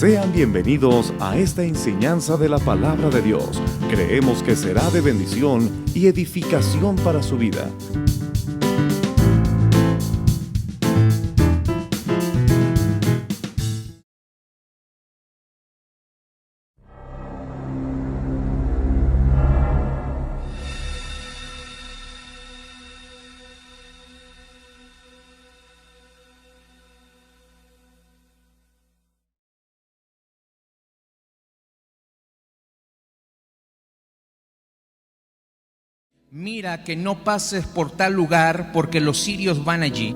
Sean bienvenidos a esta enseñanza de la palabra de Dios. Creemos que será de bendición y edificación para su vida. Mira que no pases por tal lugar, porque los sirios van allí.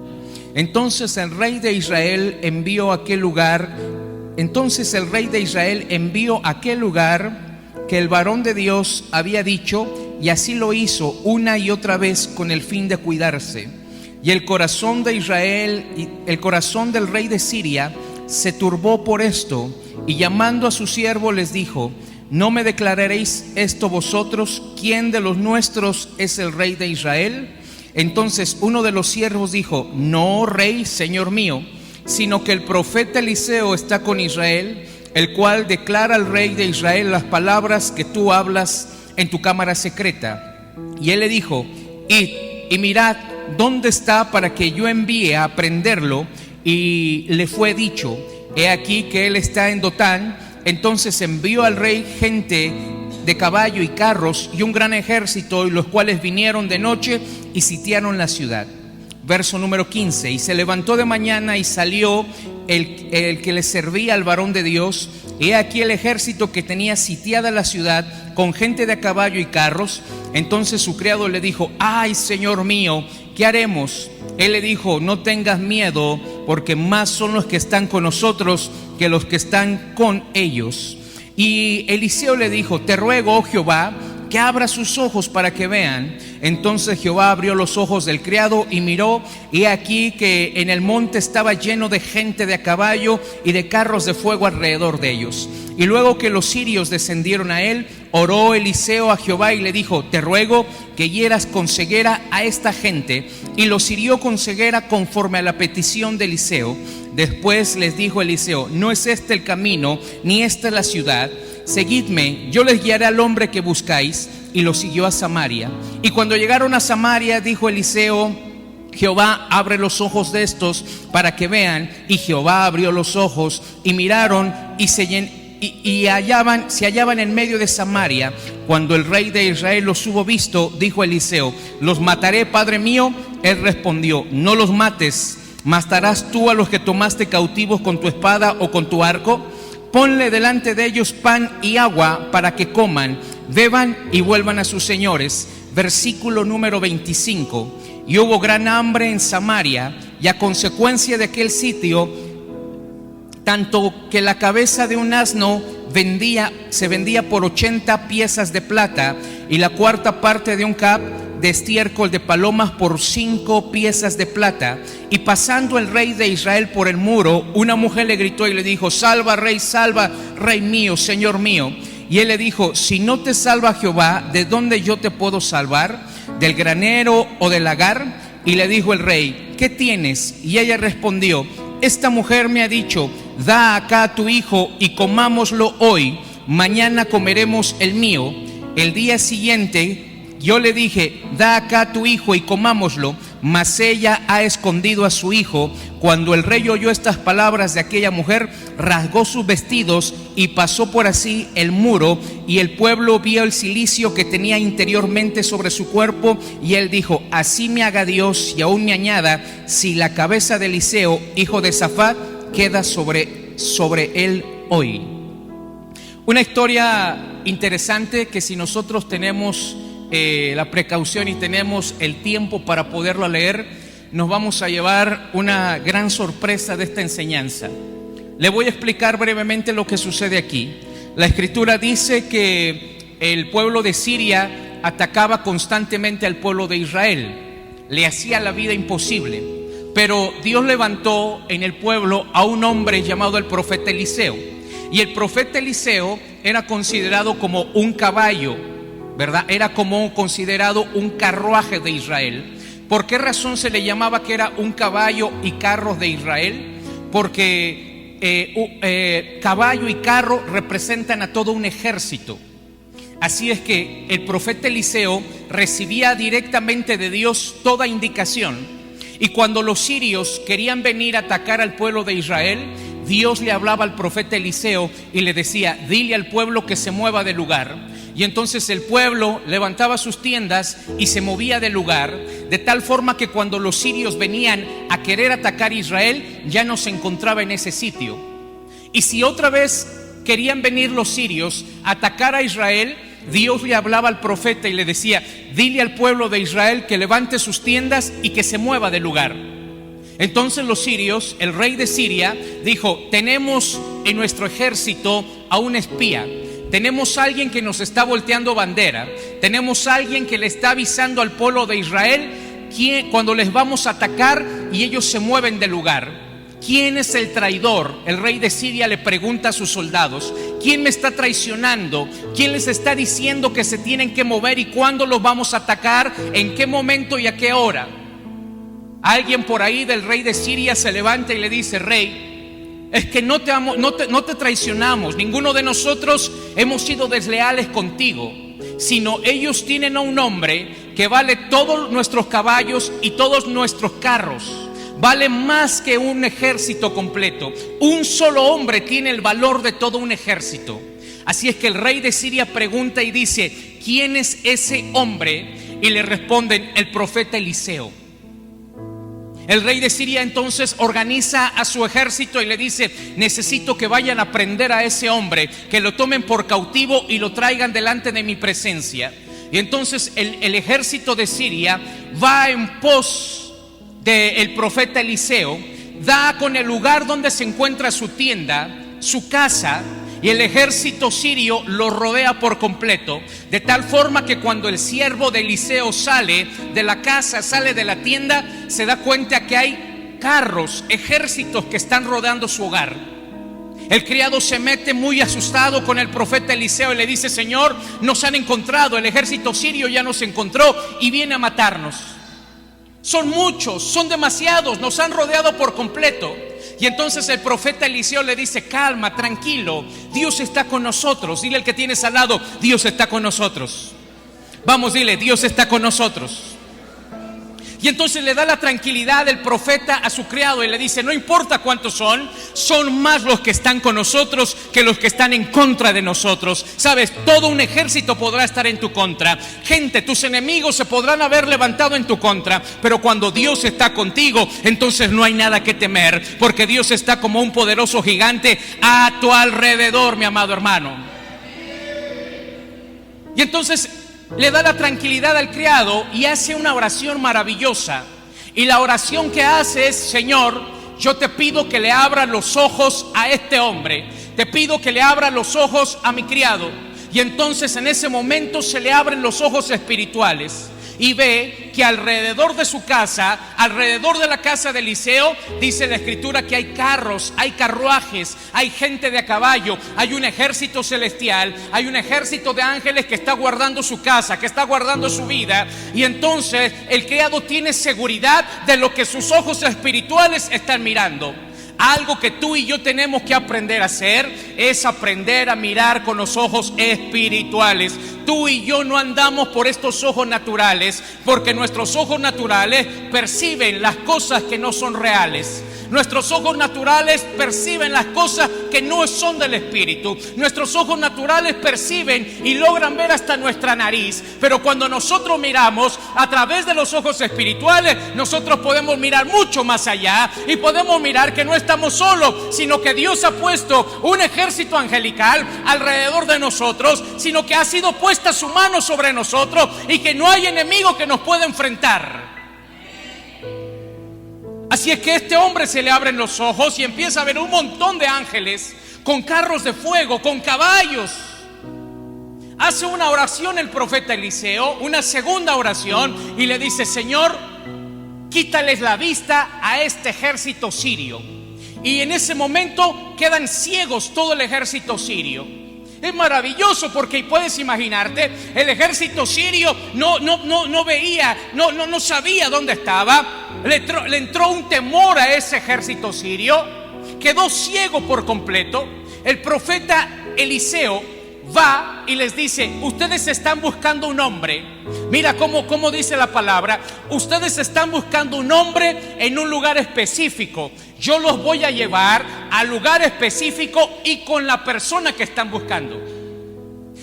Entonces el rey de Israel envió a aquel lugar. Que el varón de Dios había dicho, y así lo hizo una y otra vez con el fin de cuidarse. Y el corazón de Israel y el corazón del rey de Siria se turbó por esto, y llamando a su siervo les dijo: ¿no me declararéis esto vosotros? ¿Quién de los nuestros es el rey de Israel? Entonces uno de los siervos dijo: no, rey, señor mío, sino que el profeta Eliseo está con Israel, el cual declara al rey de Israel las palabras que tú hablas en tu cámara secreta. Y él le dijo: id y mirad dónde está, para que yo envíe a prenderlo. Y le fue dicho: he aquí que él está en Dotán. Entonces envió al rey gente de caballo y carros y un gran ejército, y los cuales vinieron de noche y sitiaron la ciudad. Verso número 15: y se levantó de mañana y salió el que le servía al varón de Dios. He aquí el ejército que tenía sitiada la ciudad con gente de caballo y carros. Entonces su criado le dijo: ay, señor mío, ¿qué haremos? Él le dijo: no tengas miedo, porque más son los que están con nosotros que los que están con ellos. Y Eliseo le dijo: te ruego, oh Jehová, que abra sus ojos para que vean. Entonces Jehová abrió los ojos del criado y miró, y aquí que en el monte estaba lleno de gente de a caballo y de carros de fuego alrededor de ellos. Y luego que los sirios descendieron a él, oró Eliseo a Jehová y le dijo: te ruego que hieras con ceguera a esta gente. Y los hirió con ceguera conforme a la petición de Eliseo. Después les dijo Eliseo: no es este el camino, ni esta es la ciudad. Seguidme, yo les guiaré al hombre que buscáis. Y lo siguió a Samaria. Y cuando llegaron a Samaria, dijo Eliseo: Jehová, abre los ojos de estos para que vean. Y Jehová abrió los ojos, y miraron, y se hallaban en medio de Samaria. Cuando el rey de Israel los hubo visto, dijo Eliseo: los mataré, padre mío. Él respondió: no los mates. ¿Matarás tú a los que tomaste cautivos con tu espada o con tu arco? Ponle delante de ellos pan y agua para que coman, beban y vuelvan a sus señores. Versículo número 25. Y hubo gran hambre en Samaria, y a consecuencia de aquel sitio, tanto que la cabeza de un asno se vendía por 80 piezas de plata, y la cuarta parte de un cab de estiércol de palomas por 5 piezas de plata. Y pasando el rey de Israel por el muro, una mujer le gritó y le dijo: salva, rey mío, señor mío. Y él le dijo: si no te salva Jehová, ¿de dónde yo te puedo salvar? ¿Del granero o del lagar? Y le dijo el rey: ¿qué tienes? Y ella respondió: esta mujer me ha dicho: da acá a tu hijo y comámoslo hoy, mañana comeremos el mío. El día siguiente yo le dije: da acá a tu hijo y comámoslo, mas ella ha escondido a su hijo. Cuando el rey oyó estas palabras de aquella mujer, rasgó sus vestidos y pasó por así el muro, y el pueblo vio el cilicio que tenía interiormente sobre su cuerpo. Y él dijo: así me haga Dios y aún me añada, si la cabeza de Eliseo, hijo de Safat, queda sobre él hoy. Una historia interesante que, si nosotros tenemos la precaución y tenemos el tiempo para poderlo leer, nos vamos a llevar una gran sorpresa de esta enseñanza. Le voy a explicar brevemente lo que sucede aquí. La escritura dice que el pueblo de Siria atacaba constantemente al pueblo de Israel, le hacía la vida imposible, pero Dios levantó en el pueblo a un hombre llamado el profeta Eliseo. Y el profeta Eliseo era considerado como un caballo, ¿verdad? Era como considerado un carruaje de Israel. ¿Por qué razón se le llamaba que era un caballo y carros de Israel? Porque caballo y carro representan a todo un ejército. Así es que el profeta Eliseo recibía directamente de Dios toda indicación. Y cuando los sirios querían venir a atacar al pueblo de Israel, Dios le hablaba al profeta Eliseo y le decía: dile al pueblo que se mueva del lugar. Y entonces el pueblo levantaba sus tiendas y se movía del lugar, de tal forma que cuando los sirios venían a querer atacar a Israel, ya no se encontraba en ese sitio. Y si otra vez querían venir los sirios a atacar a Israel, Dios le hablaba al profeta y le decía: dile al pueblo de Israel que levante sus tiendas y que se mueva del lugar. Entonces los sirios, el rey de Siria, dijo: tenemos en nuestro ejército a un espía, tenemos a alguien que nos está volteando bandera, tenemos a alguien que le está avisando al pueblo de Israel cuando les vamos a atacar y ellos se mueven del lugar. ¿Quién es el traidor? El rey de Siria le pregunta a sus soldados: ¿quién me está traicionando? ¿Quién les está diciendo que se tienen que mover y cuándo los vamos a atacar? ¿En qué momento y a qué hora? Alguien por ahí del rey de Siria se levanta y le dice: rey, es que no te traicionamos, ninguno de nosotros hemos sido desleales contigo, sino ellos tienen a un hombre que vale todos nuestros caballos y todos nuestros carros. Vale más que un ejército completo. Un solo hombre tiene el valor de todo un ejército. Así es que el rey de Siria pregunta y dice: ¿quién es ese hombre? Y le responden: el profeta Eliseo. El rey de Siria entonces organiza a su ejército y le dice: necesito que vayan a prender a ese hombre, que lo tomen por cautivo y lo traigan delante de mi presencia. Y entonces el ejército de Siria va en pos del profeta Eliseo, da con el lugar donde se encuentra su tienda, su casa, y el ejército sirio lo rodea por completo, de tal forma que cuando el siervo de Eliseo sale de la casa, sale de la tienda, se da cuenta que hay carros, ejércitos que están rodeando su hogar. El criado se mete muy asustado con el profeta Eliseo y le dice: Señor, nos han encontrado, el ejército sirio ya nos encontró y viene a matarnos. Son muchos, son demasiados, nos han rodeado por completo. Y entonces el profeta Eliseo le dice: calma, tranquilo, Dios está con nosotros. Dile al que tienes al lado: Dios está con nosotros. Vamos, dile: Dios está con nosotros. Y entonces le da la tranquilidad el profeta a su criado y le dice: no importa cuántos son más los que están con nosotros que los que están en contra de nosotros. Sabes, todo un ejército podrá estar en tu contra. Gente, tus enemigos se podrán haber levantado en tu contra, pero cuando Dios está contigo, entonces no hay nada que temer, porque Dios está como un poderoso gigante a tu alrededor, mi amado hermano. Y entonces le da la tranquilidad al criado y hace una oración maravillosa. Y la oración que hace es: Señor, yo te pido que le abra los ojos a este hombre, te pido que le abra los ojos a mi criado. Y entonces en ese momento se le abren los ojos espirituales y ve que alrededor de su casa, alrededor de la casa de Eliseo, dice la escritura que hay carros, hay carruajes, hay gente de a caballo, hay un ejército celestial, hay un ejército de ángeles que está guardando su casa, que está guardando su vida. Y entonces el criado tiene seguridad de lo que sus ojos espirituales están mirando. Algo que tú y yo tenemos que aprender a hacer es aprender a mirar con los ojos espirituales. Tú y yo no andamos por estos ojos naturales, porque nuestros ojos naturales perciben las cosas que no son reales. Nuestros ojos naturales perciben las cosas que no son del Espíritu. Nuestros ojos naturales perciben y logran ver hasta nuestra nariz. Pero cuando nosotros miramos a través de los ojos espirituales, nosotros podemos mirar mucho más allá y podemos mirar que no estamos solos, sino que Dios ha puesto un ejército angelical alrededor de nosotros, sino que ha sido puesta su mano sobre nosotros y que no hay enemigo que nos pueda enfrentar. Así es que este hombre se le abren los ojos y empieza a ver un montón de ángeles con carros de fuego, con caballos. Hace una oración el profeta Eliseo, una segunda oración, y le dice: Señor, quítales la vista a este ejército sirio. Y en ese momento quedan ciegos todo el ejército sirio. Es maravilloso porque puedes imaginarte, el ejército sirio no veía, no sabía dónde estaba. Le entró un temor a ese ejército sirio quedó ciego por completo, el profeta Eliseo va y les dice: ustedes están buscando un hombre. Mira cómo dice la palabra: ustedes están buscando un hombre en un lugar específico. Yo los voy a llevar al lugar específico y con la persona que están buscando.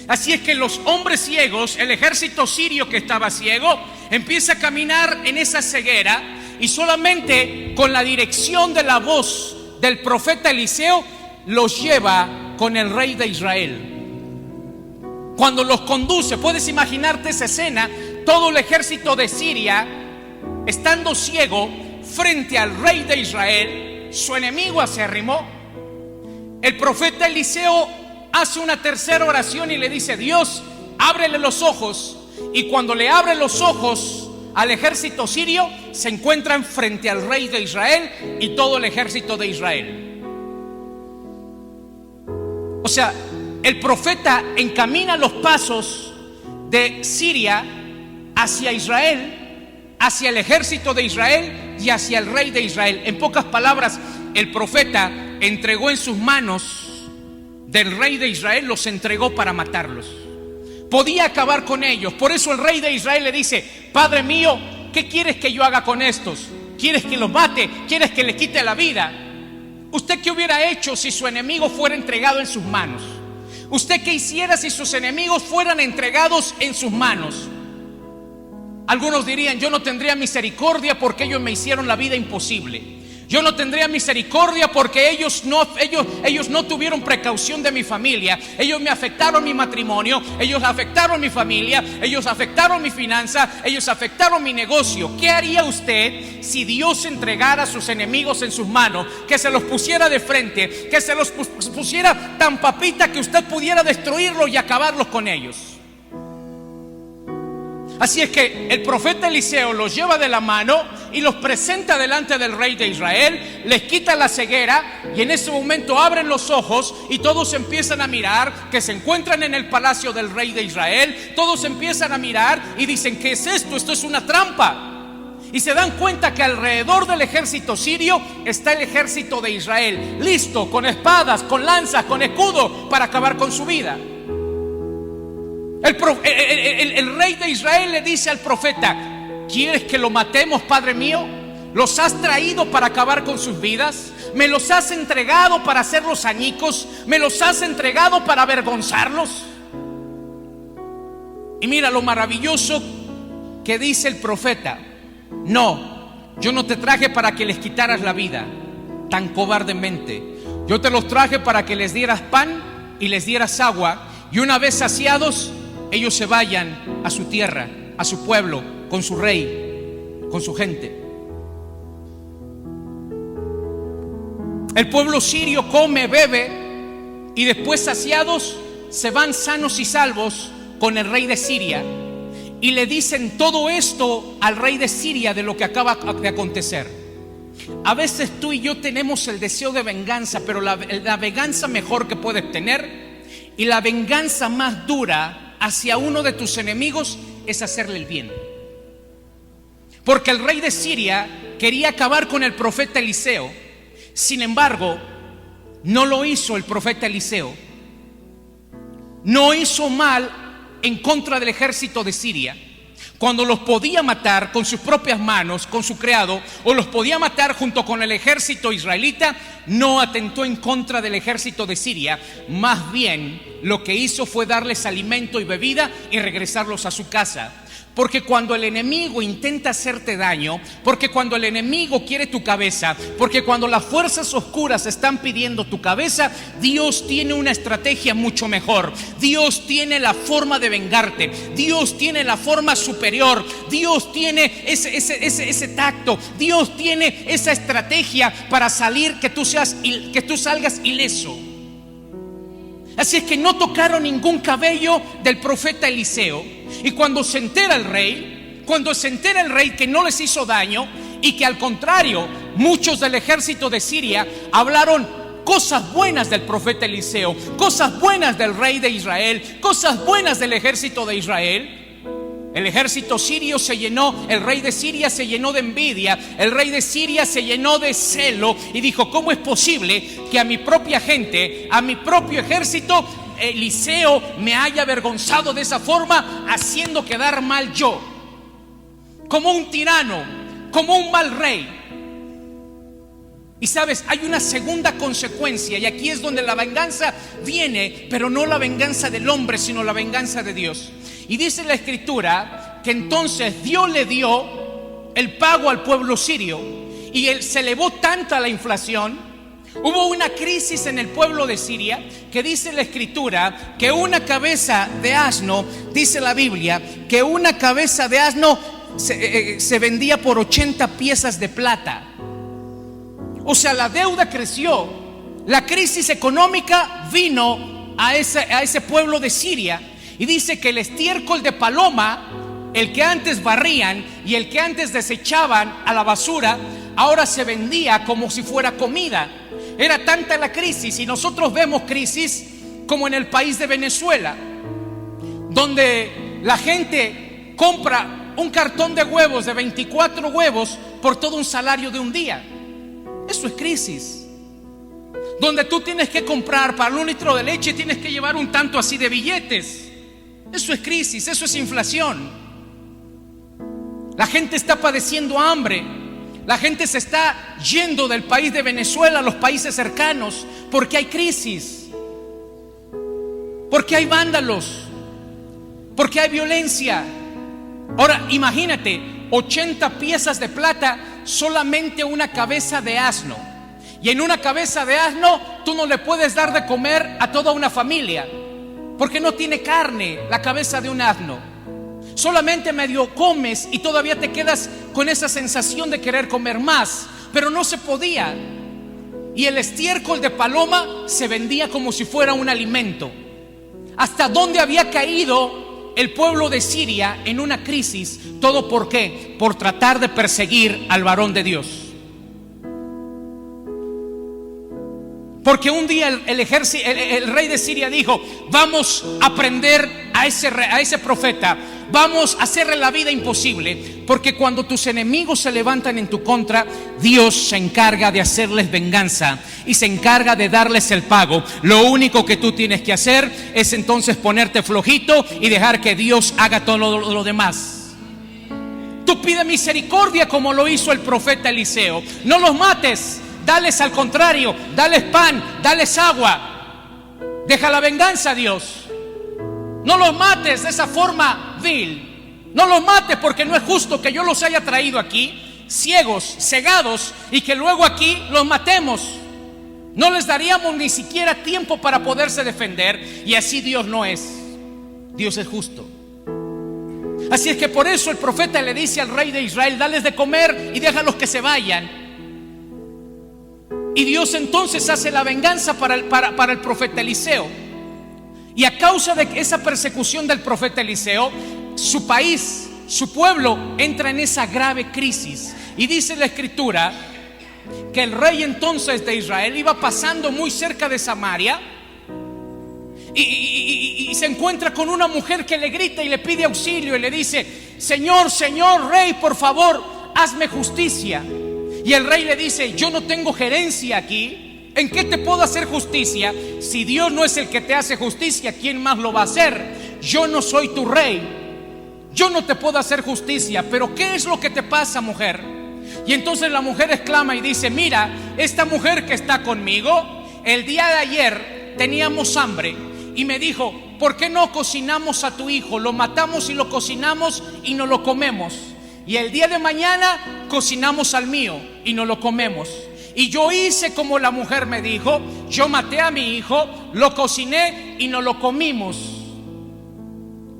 Así es que los hombres ciegos, el ejército sirio que estaba ciego, empieza a caminar en esa ceguera, y solamente con la dirección de la voz del profeta Eliseo los lleva con el rey de Israel. Cuando los conduce, puedes imaginarte esa escena: todo el ejército de Siria estando ciego frente al rey de Israel, su enemigo acérrimo. El profeta Eliseo hace una tercera oración y le dice: Dios, ábrele los ojos. Y cuando le abre los ojos al ejército sirio, se encuentran frente al rey de Israel y todo el ejército de Israel. O sea, el profeta encamina los pasos de Siria hacia Israel, hacia el ejército de Israel y hacia el rey de Israel. En pocas palabras, el profeta entregó en sus manos del rey de Israel, los entregó para matarlos. Podía acabar con ellos. Por eso el rey de Israel le dice: Padre mío, ¿qué quieres que yo haga con estos? ¿Quieres que los mate? ¿Quieres que les quite la vida? ¿Usted qué hubiera hecho si su enemigo fuera entregado en sus manos? ¿Usted qué hiciera si sus enemigos fueran entregados en sus manos? Algunos dirían: yo no tendría misericordia porque ellos me hicieron la vida imposible. Yo no tendría misericordia porque ellos no tuvieron precaución de mi familia. Ellos me afectaron mi matrimonio, ellos afectaron mi familia, ellos afectaron mi finanza, ellos afectaron mi negocio. ¿Qué haría usted si Dios entregara a sus enemigos en sus manos? Que se los pusiera de frente, que se los pusiera tan papita que usted pudiera destruirlos y acabarlos con ellos. Así es que el profeta Eliseo los lleva de la mano y los presenta delante del rey de Israel, les quita la ceguera y en ese momento abren los ojos y todos empiezan a mirar que se encuentran en el palacio del rey de Israel. Todos empiezan a mirar y dicen: ¿qué es esto? Esto es una trampa. Y se dan cuenta que alrededor del ejército sirio está el ejército de Israel, listo, con espadas, con lanzas, con escudo, para acabar con su vida. El rey de Israel le dice al profeta: ¿quieres que lo matemos, padre mío? ¿Los has traído para acabar con sus vidas? ¿Me los has entregado para hacerlos añicos? ¿Me los has entregado para avergonzarlos? Y mira lo maravilloso que dice el profeta: no, yo no te traje para que les quitaras la vida tan cobardemente. Yo te los traje para que les dieras pan y les dieras agua, y una vez saciados, ellos se vayan a su tierra, a su pueblo, con su rey, con su gente. El pueblo sirio come, bebe, y después saciados se van sanos y salvos con el rey de Siria. Y le dicen todo esto al rey de Siria de lo que acaba de acontecer. A veces tú y yo tenemos el deseo de venganza, pero la venganza mejor que puedes tener y la venganza más dura hacia uno de tus enemigos es hacerle el bien. Porque el rey de Siria quería acabar con el profeta Eliseo. Sin embargo, no lo hizo el profeta Eliseo. No hizo mal en contra del ejército de Siria. Cuando los podía matar con sus propias manos, con su criado, o los podía matar junto con el ejército israelita, no atentó en contra del ejército de Siria. Más bien, lo que hizo fue darles alimento y bebida y regresarlos a su casa. Porque cuando el enemigo intenta hacerte daño, porque cuando el enemigo quiere tu cabeza, porque cuando las fuerzas oscuras están pidiendo tu cabeza, Dios tiene una estrategia mucho mejor. Dios tiene la forma de vengarte. Dios tiene la forma superior. Dios tiene ese tacto. Dios tiene esa estrategia para salir, que tú salgas ileso. Así es que no tocaron ningún cabello del profeta Eliseo. Y cuando se entera el rey que no les hizo daño y que al contrario muchos del ejército de Siria hablaron cosas buenas del profeta Eliseo, cosas buenas del rey de Israel, cosas buenas del ejército de Israel, El ejército sirio se llenó, el rey de Siria se llenó de envidia, el rey de Siria se llenó de celo y dijo: ¿cómo es posible que a mi propia gente, a mi propio ejército, Eliseo me haya avergonzado de esa forma, haciendo quedar mal yo? Como un tirano, como un mal rey. Y sabes, hay una segunda consecuencia, y aquí es donde la venganza viene, pero no la venganza del hombre, sino la venganza de Dios. Y dice la escritura que entonces Dios le dio el pago al pueblo sirio, y se elevó tanta la inflación, hubo una crisis en el pueblo de Siria, que dice la escritura que una cabeza de asno, dice la Biblia, que una cabeza de asno se vendía por 80 piezas de plata. O sea, la deuda creció, la crisis económica vino a ese pueblo de Siria. Y dice que el estiércol de paloma, el que antes barrían y el que antes desechaban a la basura, ahora se vendía como si fuera comida. Era tanta la crisis, y nosotros vemos crisis como en el país de Venezuela, donde la gente compra un cartón de huevos de 24 huevos por todo un salario de un día. Eso es crisis. Donde tú tienes que comprar para un litro de leche, tienes que llevar un tanto así de billetes. Eso es crisis, eso es inflación. La gente está padeciendo hambre. La gente se está yendo del país de Venezuela a los países cercanos porque hay crisis, porque hay vándalos, porque hay violencia. Ahora imagínate, 80 piezas de plata, solamente una cabeza de asno. Y en una cabeza de asno tú no le puedes dar de comer a toda una familia, porque no tiene carne la cabeza de un asno. Solamente medio comes y todavía te quedas con esa sensación de querer comer más, pero no se podía. Y el estiércol de paloma se vendía como si fuera un alimento. ¿Hasta dónde había caído el pueblo de Siria en una crisis? ¿Todo por qué? Por tratar de perseguir al varón de Dios. Porque un día el rey de Siria dijo: vamos a prender a ese profeta, vamos a hacerle la vida imposible, porque cuando tus enemigos se levantan en tu contra, Dios se encarga de hacerles venganza y se encarga de darles el pago. Lo único que tú tienes que hacer es entonces ponerte flojito y dejar que Dios haga todo lo demás. Tú pide misericordia como lo hizo el profeta Eliseo. No los mates, dales al contrario, dales pan, dales agua. Deja la venganza a Dios. No los mates de esa forma vil. No los mates, porque no es justo que yo los haya traído aquí ciegos, cegados, y que luego aquí los matemos. No les daríamos ni siquiera tiempo para poderse defender. Y así Dios no es. Dios es justo. Así es que por eso el profeta le dice al rey de Israel: dales de comer y déjalos que se vayan. Y Dios entonces hace la venganza para el profeta Eliseo. Y a causa de esa persecución del profeta Eliseo, su país, su pueblo entra en esa grave crisis. Y dice la escritura que el rey entonces de Israel iba pasando muy cerca de Samaria y se encuentra con una mujer que le grita y le pide auxilio y le dice: Señor, Señor, rey, por favor, hazme justicia. Y el rey le dice: yo no tengo gerencia aquí. ¿En qué te puedo hacer justicia? Si Dios no es el que te hace justicia, ¿quién más lo va a hacer? Yo no soy tu rey, yo no te puedo hacer justicia. Pero ¿qué es lo que te pasa, mujer? Y entonces la mujer exclama y dice: mira, esta mujer que está conmigo, el día de ayer teníamos hambre y me dijo: ¿por qué no cocinamos a tu hijo? Lo matamos y lo cocinamos y nos lo comemos. Y el día de mañana cocinamos al mío y nos lo comemos. Y yo hice como la mujer me dijo. Yo maté a mi hijo, lo cociné y nos lo comimos.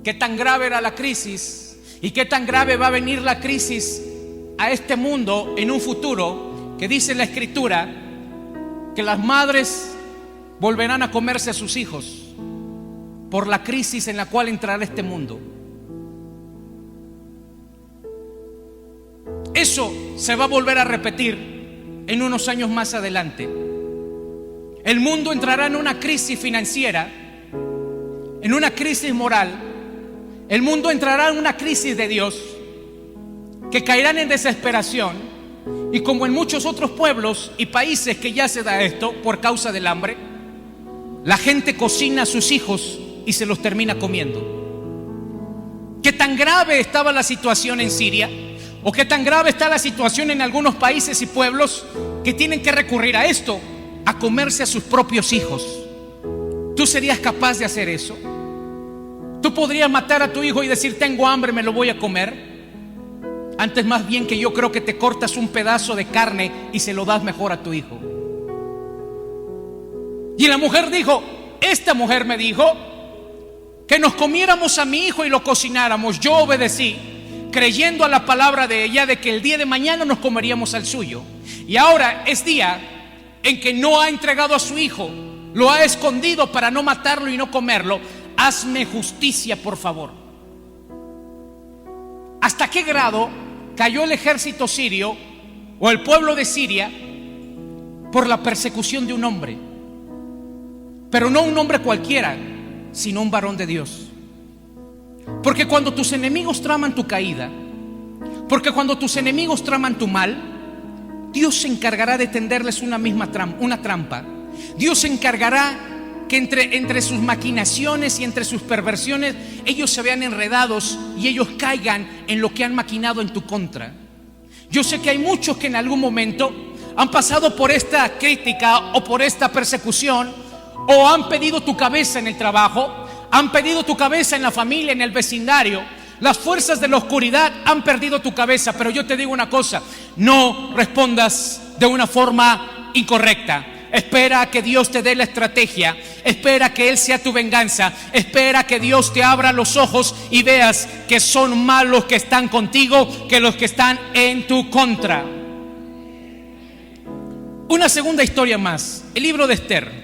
¿Qué tan grave era la crisis? ¿Y qué tan grave va a venir la crisis a este mundo en un futuro? Que dice la escritura que las madres volverán a comerse a sus hijos por la crisis en la cual entrará este mundo. Eso se va a volver a repetir en unos años más adelante. El mundo entrará en una crisis financiera, en una crisis moral, el mundo entrará en una crisis de Dios, que caerán en desesperación, y como en muchos otros pueblos y países que ya se da esto por causa del hambre, la gente cocina a sus hijos y se los termina comiendo. ¿Qué tan grave estaba la situación en Siria? ¿O qué tan grave está la situación en algunos países y pueblos que tienen que recurrir a esto, a comerse a sus propios hijos? ¿Tú serías capaz de hacer eso? ¿Tú podrías matar a tu hijo y decir: tengo hambre, me lo voy a comer? Antes, más bien, que yo creo que te cortas un pedazo de carne y se lo das mejor a tu hijo. Y la mujer dijo, esta mujer me dijo que nos comiéramos a mi hijo y lo cocináramos. Yo obedecí, creyendo a la palabra de ella de que el día de mañana nos comeríamos al suyo. Y ahora es día en que no ha entregado a su hijo, lo ha escondido para no matarlo y no comerlo. Hazme justicia, por favor. ¿Hasta qué grado cayó el ejército sirio o el pueblo de Siria por la persecución de un hombre? Pero no un hombre cualquiera, sino un varón de Dios. Porque cuando tus enemigos traman tu caída, porque cuando tus enemigos traman tu mal, Dios se encargará de tenderles una trampa. Dios se encargará que entre sus maquinaciones y entre sus perversiones, ellos se vean enredados y ellos caigan en lo que han maquinado en tu contra. Yo sé que hay muchos que en algún momento han pasado por esta crítica o por esta persecución, o han pedido tu cabeza en el trabajo, han pedido tu cabeza en la familia, en el vecindario. Las fuerzas de la oscuridad han perdido tu cabeza. Pero yo te digo una cosa: no respondas de una forma incorrecta. Espera a que Dios te dé la estrategia. Espera que Él sea tu venganza. Espera que Dios te abra los ojos y veas que son más los que están contigo que los que están en tu contra. Una segunda historia más, el libro de Esther.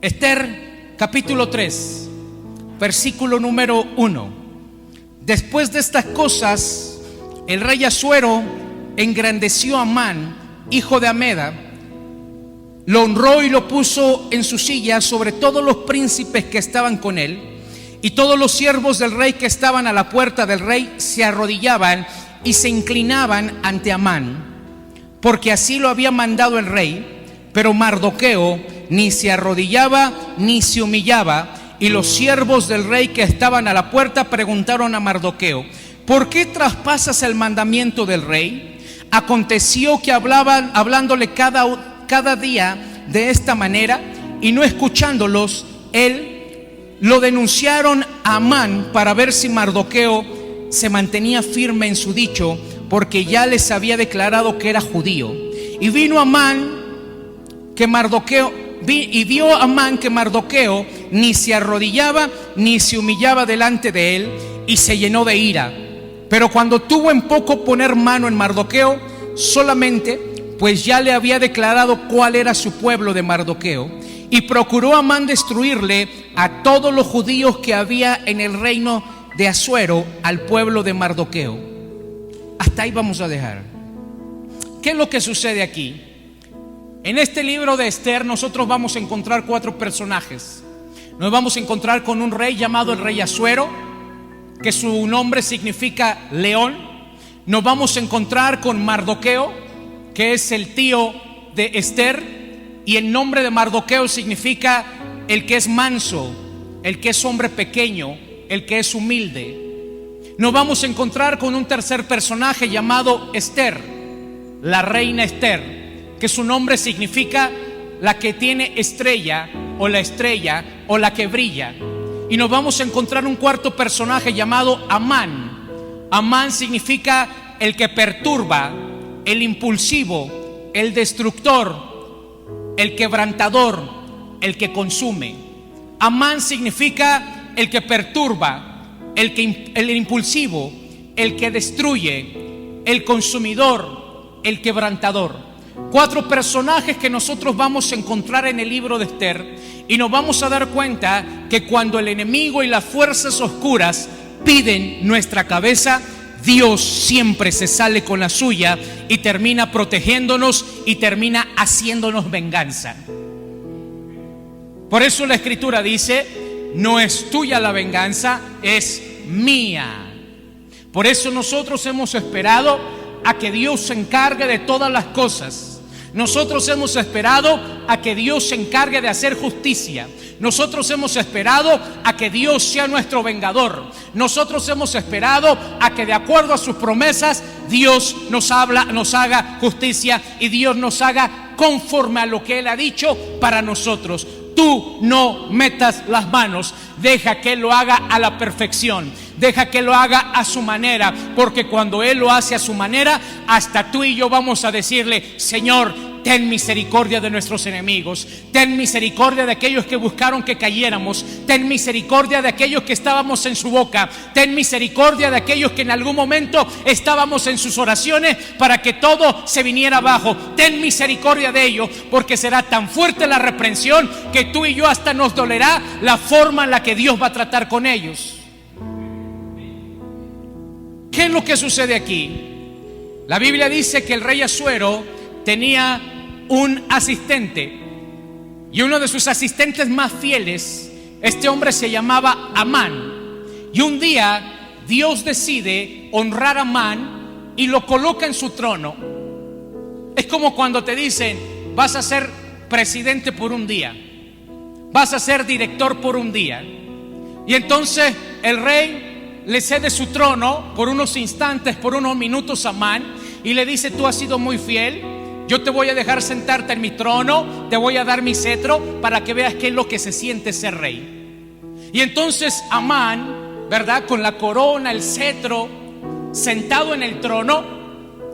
Esther, capítulo 3, versículo número 1. Después de estas cosas, el rey Asuero engrandeció a Amán, hijo de Ameda, lo honró y lo puso en su silla sobre todos los príncipes que estaban con él, y todos los siervos del rey que estaban a la puerta del rey se arrodillaban y se inclinaban ante Amán, porque así lo había mandado el rey. Pero Mardoqueo ni se arrodillaba ni se humillaba, y los siervos del rey que estaban a la puerta preguntaron a Mardoqueo: ¿por qué traspasas el mandamiento del rey? Aconteció que hablándole cada día de esta manera, y no escuchándolos, él lo denunciaron a Amán para ver si Mardoqueo se mantenía firme en su dicho, porque ya les había declarado que era judío. Y vio Amán que Mardoqueo ni se arrodillaba ni se humillaba delante de él, y se llenó de ira. Pero cuando tuvo en poco poner mano en Mardoqueo, solamente, pues ya le había declarado cuál era su pueblo de Mardoqueo, y procuró Amán destruirle a todos los judíos que había en el reino de Asuero, al pueblo de Mardoqueo. Hasta ahí vamos a dejar. ¿Qué es lo que sucede aquí? En este libro de Esther nosotros vamos a encontrar 4 personajes. Nos vamos a encontrar con un rey llamado el rey Asuero, que su nombre significa león. Nos vamos a encontrar con Mardoqueo, que es el tío de Esther, y el nombre de Mardoqueo significa el que es manso, el que es hombre pequeño, el que es humilde. Nos vamos a encontrar con un tercer personaje llamado Esther, la reina Esther, que su nombre significa la que tiene estrella o la que brilla. Y nos vamos a encontrar un cuarto personaje llamado Amán. Amán significa el que perturba, el impulsivo, el destructor, el quebrantador, el que consume. Amán significa el que perturba, el impulsivo, el que destruye, el consumidor, el quebrantador. 4 personajes que nosotros vamos a encontrar en el libro de Esther, y nos vamos a dar cuenta que cuando el enemigo y las fuerzas oscuras piden nuestra cabeza, Dios siempre se sale con la suya y termina protegiéndonos y termina haciéndonos venganza. Por eso la Escritura dice: no es tuya la venganza, es mía. Por eso nosotros hemos esperado a que Dios se encargue de todas las cosas. Nosotros hemos esperado a que Dios se encargue de hacer justicia. Nosotros hemos esperado a que Dios sea nuestro vengador. Nosotros hemos esperado a que, de acuerdo a sus promesas, Dios nos haga justicia y Dios nos haga conforme a lo que Él ha dicho para nosotros. Tú no metas las manos, deja que Él lo haga a la perfección, deja que lo haga a su manera, porque cuando Él lo hace a su manera, hasta tú y yo vamos a decirle: Señor, ten misericordia de nuestros enemigos, ten misericordia de aquellos que buscaron que cayéramos, ten misericordia de aquellos que estábamos en su boca, ten misericordia de aquellos que en algún momento estábamos en sus oraciones para que todo se viniera abajo. Ten misericordia de ellos, porque será tan fuerte la reprensión que tú y yo hasta nos dolerá la forma en la que Dios va a tratar con ellos. ¿Qué es lo que sucede aquí? La Biblia dice que el rey Asuero tenía un asistente, y uno de sus asistentes más fieles, este hombre se llamaba Amán. Y un día Dios decide honrar a Amán y lo coloca en su trono. Es como cuando te dicen: vas a ser presidente por un día, vas a ser director por un día. Y entonces el rey le cede su trono por unos instantes, por unos minutos a Amán, y le dice: tú has sido muy fiel, yo te voy a dejar sentarte en mi trono, te voy a dar mi cetro para que veas qué es lo que se siente ser rey. Y entonces Amán, ¿verdad?, con la corona, el cetro, sentado en el trono,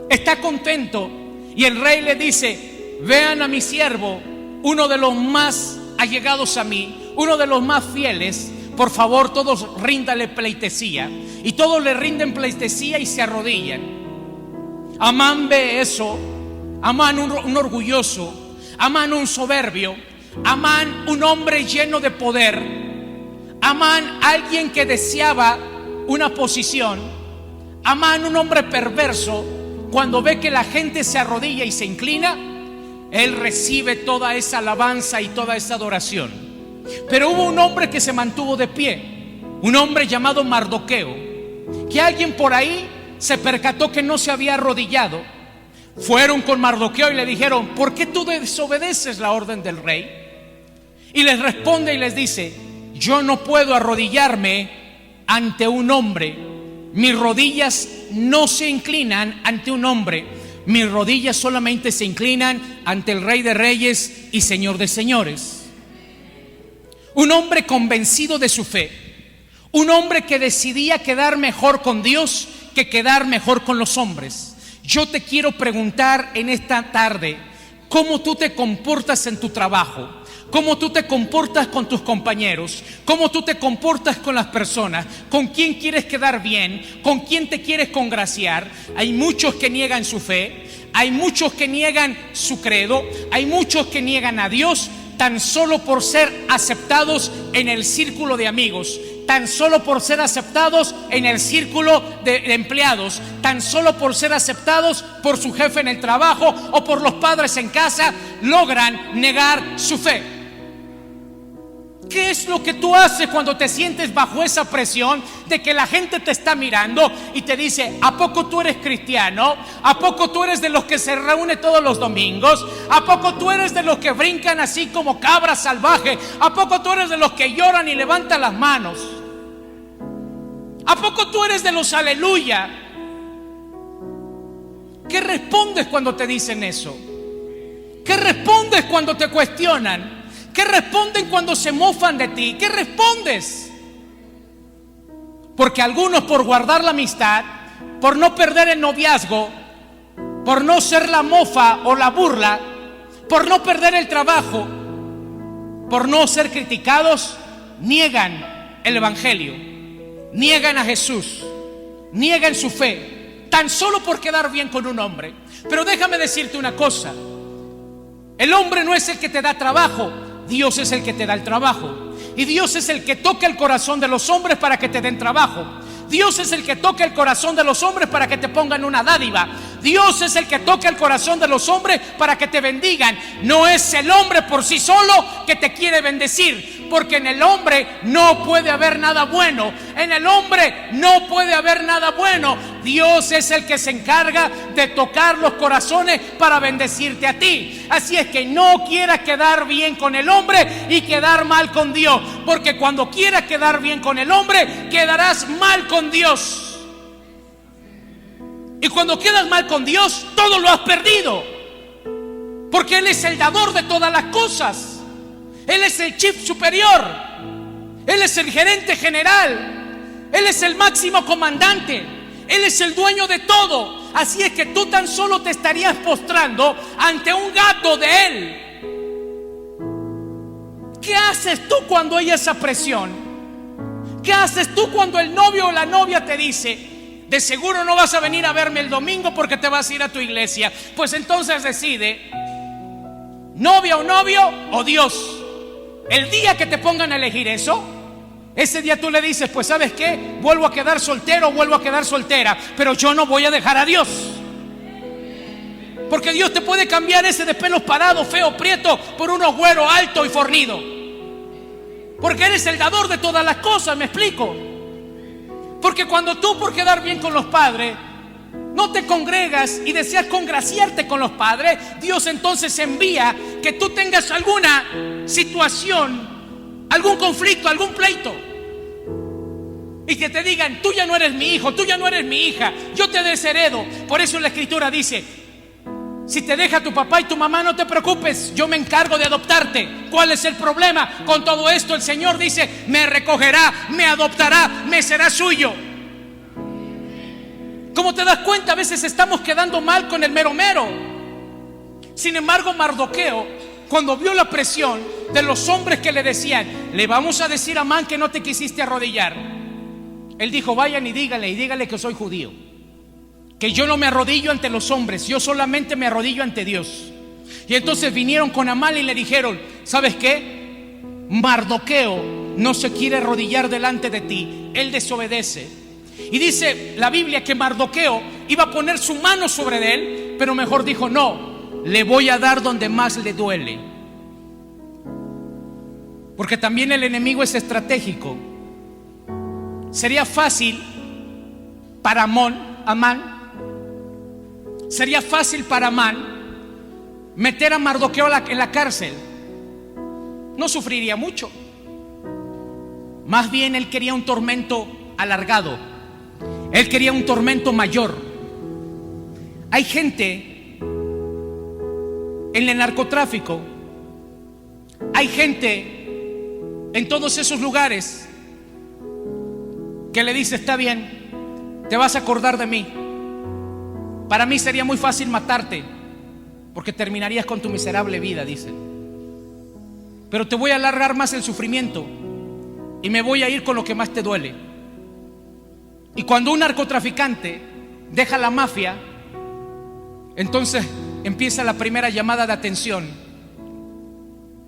está contento. Y el rey le dice: vean a mi siervo, uno de los más allegados a mí, uno de los más fieles. Por favor, todos ríndale pleitesía. Y todos le rinden pleitesía y se arrodillan. Amán ve eso. Amán, un orgulloso. Amán, un soberbio. Amán, un hombre lleno de poder. Amán, alguien que deseaba una posición. Amán, un hombre perverso. Cuando ve que la gente se arrodilla y se inclina, él recibe toda esa alabanza y toda esa adoración. Pero hubo un hombre que se mantuvo de pie, un hombre llamado Mardoqueo, que alguien por ahí se percató que no se había arrodillado. Fueron con Mardoqueo y le dijeron: ¿por qué tú desobedeces la orden del rey? Y les responde y les dice: yo no puedo arrodillarme ante un hombre. Mis rodillas no se inclinan ante un hombre. Mis rodillas solamente se inclinan ante el Rey de Reyes y Señor de Señores. Un hombre convencido de su fe, un hombre que decidía quedar mejor con Dios que quedar mejor con los hombres. Yo te quiero preguntar en esta tarde: ¿cómo tú te comportas en tu trabajo? ¿Cómo tú te comportas con tus compañeros? ¿Cómo tú te comportas con las personas? ¿Con quién quieres quedar bien? ¿Con quién te quieres congraciar? Hay muchos que niegan su fe, hay muchos que niegan su credo, hay muchos que niegan a Dios tan solo por ser aceptados en el círculo de amigos, tan solo por ser aceptados en el círculo de empleados, tan solo por ser aceptados por su jefe en el trabajo o por los padres en casa, logran negar su fe. ¿Qué es lo que tú haces cuando te sientes bajo esa presión de que la gente te está mirando y te dice: ¿a poco tú eres cristiano? ¿A poco tú eres de los que se reúne todos los domingos? ¿A poco tú eres de los que brincan así como cabra salvaje? ¿A poco tú eres de los que lloran y levantan las manos? ¿A poco tú eres de los aleluya? ¿Qué respondes cuando te dicen eso? ¿Qué respondes cuando te cuestionan? ¿Qué responden cuando se mofan de ti? ¿Qué respondes? Porque algunos, por guardar la amistad, por no perder el noviazgo, por no ser la mofa o la burla, por no perder el trabajo, por no ser criticados, niegan el evangelio, niegan a Jesús, niegan su fe, tan solo por quedar bien con un hombre. Pero déjame decirte una cosa: el hombre no es el que te da trabajo, Dios es el que te da el trabajo. Y Dios es el que toca el corazón de los hombres para que te den trabajo. Dios es el que toca el corazón de los hombres para que te pongan una dádiva. Dios es el que toca el corazón de los hombres para que te bendigan. No es el hombre por sí solo que te quiere bendecir, porque en el hombre no puede haber nada bueno. En el hombre no puede haber nada bueno. Dios es el que se encarga de tocar los corazones para bendecirte a ti. Así es que no quieras quedar bien con el hombre y quedar mal con Dios, porque cuando quieras quedar bien con el hombre, quedarás mal con Dios. Y cuando quedas mal con Dios, todo lo has perdido, porque Él es el dador de todas las cosas. Él es el chief superior, Él es el gerente general, Él es el máximo comandante, Él es el dueño de todo. Así es que tú tan solo te estarías postrando ante un gato de Él. ¿Qué haces tú cuando hay esa presión? ¿Qué haces tú cuando el novio o la novia te dice: de seguro no vas a venir a verme el domingo porque te vas a ir a tu iglesia? Pues entonces decide, novia o novio o Dios. El día que te pongan a elegir eso, ese día tú le dices: pues ¿sabes qué? Vuelvo a quedar soltero o vuelvo a quedar soltera, pero yo no voy a dejar a Dios. Porque Dios te puede cambiar ese de pelos parados, feo, prieto, por uno güero, alto y fornido. Porque Él es el dador de todas las cosas, ¿me explico? Porque cuando tú, por quedar bien con los padres, no te congregas y deseas congraciarte con los padres, Dios entonces envía que tú tengas alguna situación, algún conflicto, algún pleito, y que te digan: tú ya no eres mi hijo, tú ya no eres mi hija, yo te desheredo. Por eso la Escritura dice: si te deja tu papá y tu mamá, no te preocupes, yo me encargo de adoptarte. ¿Cuál es el problema? Con todo esto el Señor dice: me recogerá, me adoptará, me será suyo. Como te das cuenta, a veces estamos quedando mal con el mero mero. Sin embargo, Mardoqueo, cuando vio la presión de los hombres que le decían: le vamos a decir a Amán que no te quisiste arrodillar, él dijo: vayan y dígale que soy judío, que yo no me arrodillo ante los hombres, yo solamente me arrodillo ante Dios. Y entonces vinieron con Amán y le dijeron: ¿sabes qué? Mardoqueo no se quiere arrodillar delante de ti, él desobedece. Y dice la Biblia que Mardoqueo iba a poner su mano sobre él, pero mejor dijo: no, le voy a dar donde más le duele. Porque también el enemigo es estratégico. Sería fácil para Amán, sería fácil para Amán meter a Mardoqueo en la cárcel. No sufriría mucho. Más bien él quería un tormento alargado. Él quería un tormento mayor. Hay gente en el narcotráfico, hay gente en todos esos lugares que le dice: está bien, te vas a acordar de mí. Para mí sería muy fácil matarte, porque terminarías con tu miserable vida, dicen. Pero te voy a alargar más el sufrimiento y me voy a ir con lo que más te duele. Y cuando un narcotraficante deja la mafia, entonces empieza la primera llamada de atención.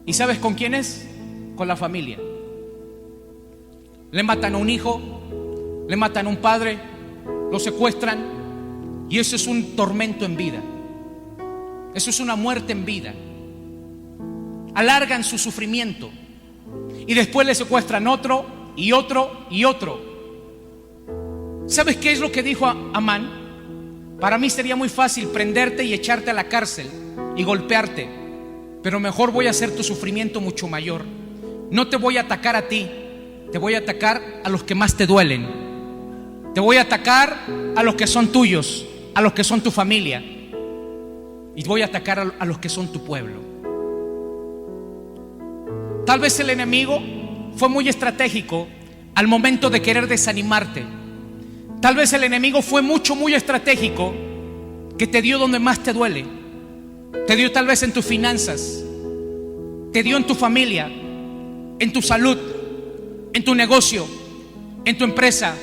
¿Y sabes con quién es? Con la familia. Le matan a un hijo, le matan a un padre, lo secuestran, y eso es un tormento en vida. Eso es una muerte en vida. Alargan su sufrimiento y después le secuestran otro y otro y otro. ¿Sabes qué es lo que dijo Amán? Para mí sería muy fácil prenderte y echarte a la cárcel y golpearte, pero mejor voy a hacer tu sufrimiento mucho mayor. No te voy a atacar a ti, te voy a atacar a los que más te duelen. Te voy a atacar a los que son tuyos, a los que son tu familia, y voy a atacar a los que son tu pueblo. Tal vez el enemigo fue muy estratégico al momento de querer desanimarte. Tal vez el enemigo fue muy estratégico, que te dio donde más te duele. Te dio tal vez en tus finanzas, te dio en tu familia, en tu salud, en tu negocio, en tu empresa,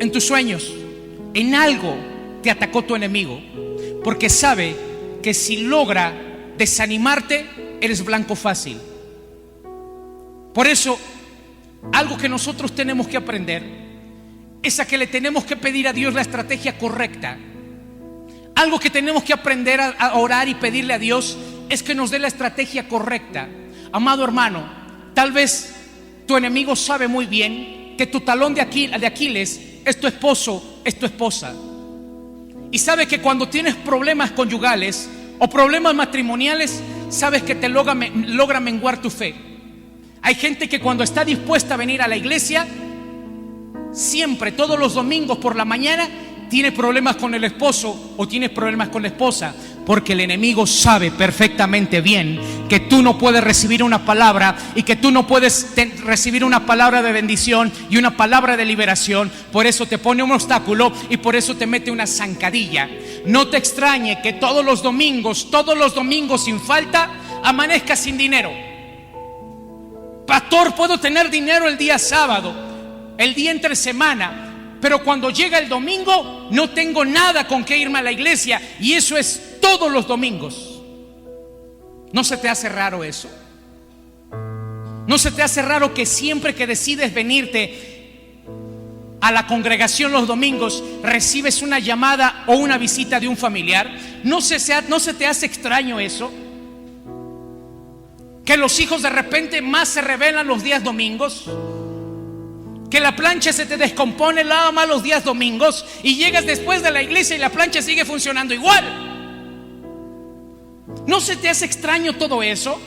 en tus sueños. En algo te atacó tu enemigo, porque sabe que si logra desanimarte, eres blanco fácil. Por eso, algo que nosotros tenemos que aprender es a que le tenemos que pedir a Dios la estrategia correcta. Algo que tenemos que aprender a orar y pedirle a Dios es que nos dé la estrategia correcta. Amado hermano, tal vez tu enemigo sabe muy bien que tu talón de Aquiles es tu esposo, es tu esposa. Y sabe que cuando tienes problemas conyugales o problemas matrimoniales, sabes que te logra menguar tu fe. Hay gente que cuando está dispuesta a venir a la iglesia, siempre, todos los domingos por la mañana, tiene problemas con el esposo o tiene problemas con la esposa, porque el enemigo sabe perfectamente bien que tú no puedes recibir una palabra y que tú no puedes recibir una palabra de bendición y una palabra de liberación. Por eso te pone un obstáculo y por eso te mete una zancadilla. No te extrañe que todos los domingos sin falta, amanezcas sin dinero. Pastor, puedo tener dinero el día sábado, el día entre semana, pero cuando llega el domingo no tengo nada con qué irme a la iglesia, y eso es todos los domingos. ¿No se te hace raro eso? ¿No se te hace raro que siempre que decides venirte a la congregación los domingos recibes una llamada o una visita de un familiar? ¿No se te hace extraño eso? Que los hijos de repente más se rebelan los días domingos, que la plancha se te descompone nada más los días domingos y llegas después de la iglesia y la plancha sigue funcionando igual. ¿No se te hace extraño todo eso?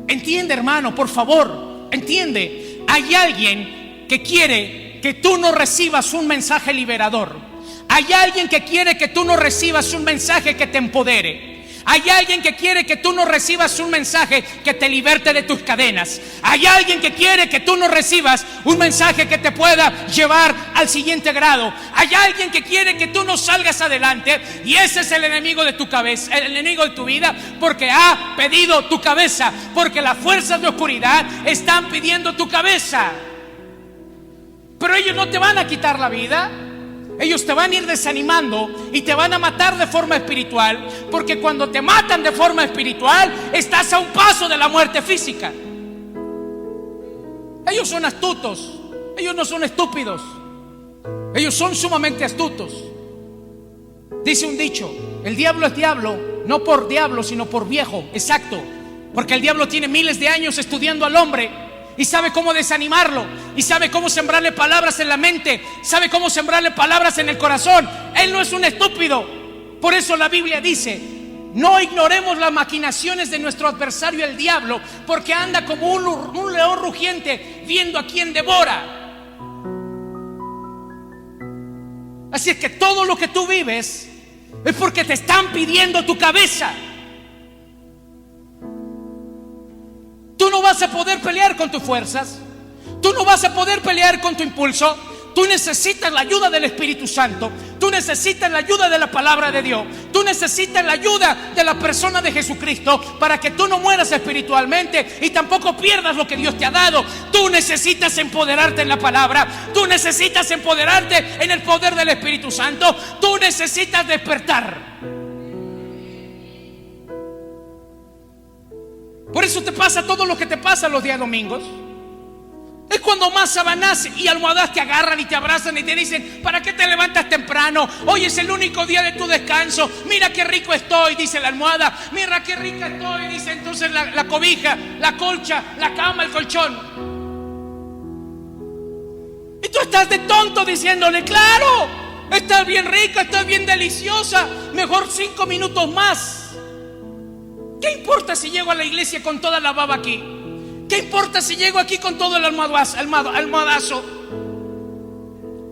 Entiende, hermano, por favor, entiende. Hay alguien que quiere que tú no recibas un mensaje liberador. Hay alguien que quiere que tú no recibas un mensaje que te empodere. Hay alguien que quiere que tú no recibas un mensaje que te liberte de tus cadenas. Hay alguien que quiere que tú no recibas un mensaje que te pueda llevar al siguiente grado. Hay alguien que quiere que tú no salgas adelante, y ese es el enemigo de tu cabeza, el enemigo de tu vida, porque ha pedido tu cabeza, porque las fuerzas de oscuridad están pidiendo tu cabeza. Pero ellos no te van a quitar la vida. Ellos te van a ir desanimando y te van a matar de forma espiritual, porque cuando te matan de forma espiritual estás a un paso de la muerte física. Ellos son astutos, ellos no son estúpidos, ellos son sumamente astutos. Dice un dicho: el diablo es diablo, no por diablo sino por viejo. Exacto, porque el diablo tiene miles de años estudiando al hombre y sabe cómo desanimarlo, y sabe cómo sembrarle palabras en la mente, sabe cómo sembrarle palabras en el corazón. Él no es un estúpido. Por eso la Biblia dice: no ignoremos las maquinaciones de nuestro adversario el diablo, porque anda como un león rugiente viendo a quien devora. Así es que todo lo que tú vives es porque te están pidiendo tu cabeza. Tú no vas a poder pelear con tus fuerzas. Tú no vas a poder pelear con tu impulso. Tú necesitas la ayuda del Espíritu Santo. Tú necesitas la ayuda de la palabra de Dios. Tú necesitas la ayuda de la persona de Jesucristo para que tú no mueras espiritualmente y tampoco pierdas lo que Dios te ha dado. Tú necesitas empoderarte en la palabra. Tú necesitas empoderarte en el poder del Espíritu Santo. Tú necesitas despertar. Por eso te pasa todo lo que te pasa los días domingos. Es cuando más sabanas y almohadas te agarran y te abrazan y te dicen: ¿para qué te levantas temprano? Hoy es el único día de tu descanso. Mira qué rico estoy, dice la almohada. Mira qué rica estoy, dice entonces la cobija, la colcha, la cama, el colchón. Y tú estás de tonto diciéndole: claro, estás bien rica, estás bien deliciosa, mejor 5 minutos más. ¿Qué importa si llego a la iglesia con toda la baba aquí? ¿Qué importa si llego aquí con todo el almohadazo?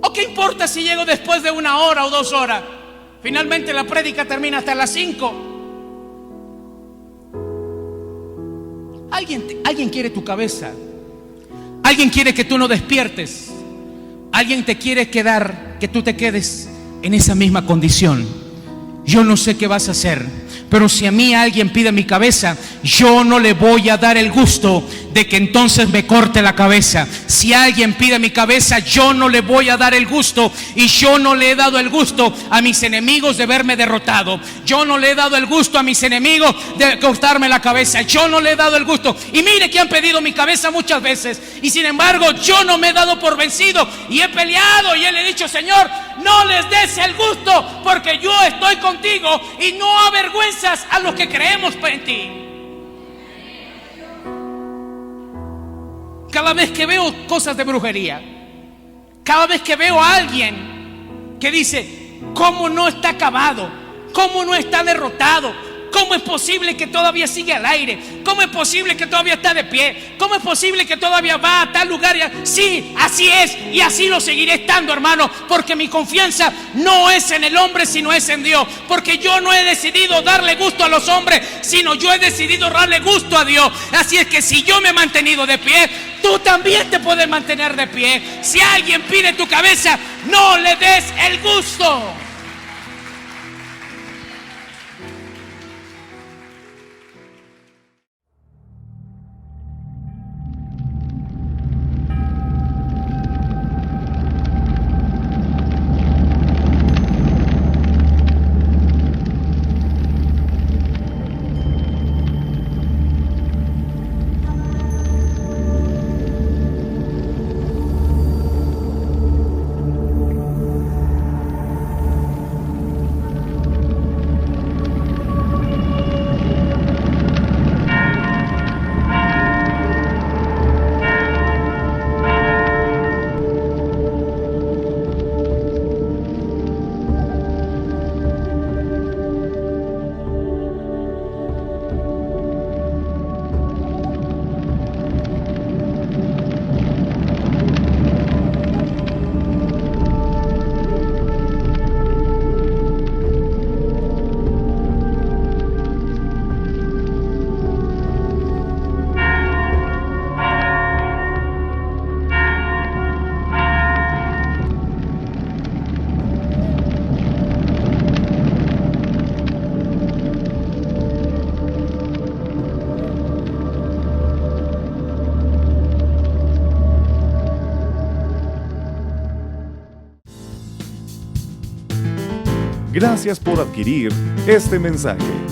¿O qué importa si llego después de 1 hora o 2 horas? Finalmente la prédica termina hasta las 5. Alguien quiere tu cabeza. Alguien quiere que tú no despiertes. Alguien te quiere que tú te quedes en esa misma condición. yo no sé qué vas a hacer, pero si a mí alguien pide mi cabeza, yo no le voy a dar el gusto de que entonces me corte la cabeza. Si alguien pide mi cabeza, yo no le voy a dar el gusto, y yo no le he dado el gusto a mis enemigos de verme derrotado. Yo no le he dado el gusto a mis enemigos de cortarme la cabeza. Yo no le he dado el gusto. Y mire que han pedido mi cabeza muchas veces, y sin embargo yo no me he dado por vencido, y he peleado y le he dicho: Señor, no les des el gusto, porque yo estoy contigo y no avergüenzas a los que creemos en ti. Cada vez que veo cosas de brujería, cada vez que veo a alguien que dice: ¿cómo no está acabado? ¿Cómo no está derrotado? ¿Cómo es posible que todavía sigue al aire? ¿Cómo es posible que todavía está de pie? ¿Cómo es posible que todavía va a tal lugar? Sí, así es, y así lo seguiré estando, hermano, porque mi confianza no es en el hombre, sino es en Dios. Porque yo no he decidido darle gusto a los hombres, sino yo he decidido darle gusto a Dios. Así es que si yo me he mantenido de pie, tú también te puedes mantener de pie. Si alguien pide tu cabeza, no le des el gusto. Gracias por adquirir este mensaje.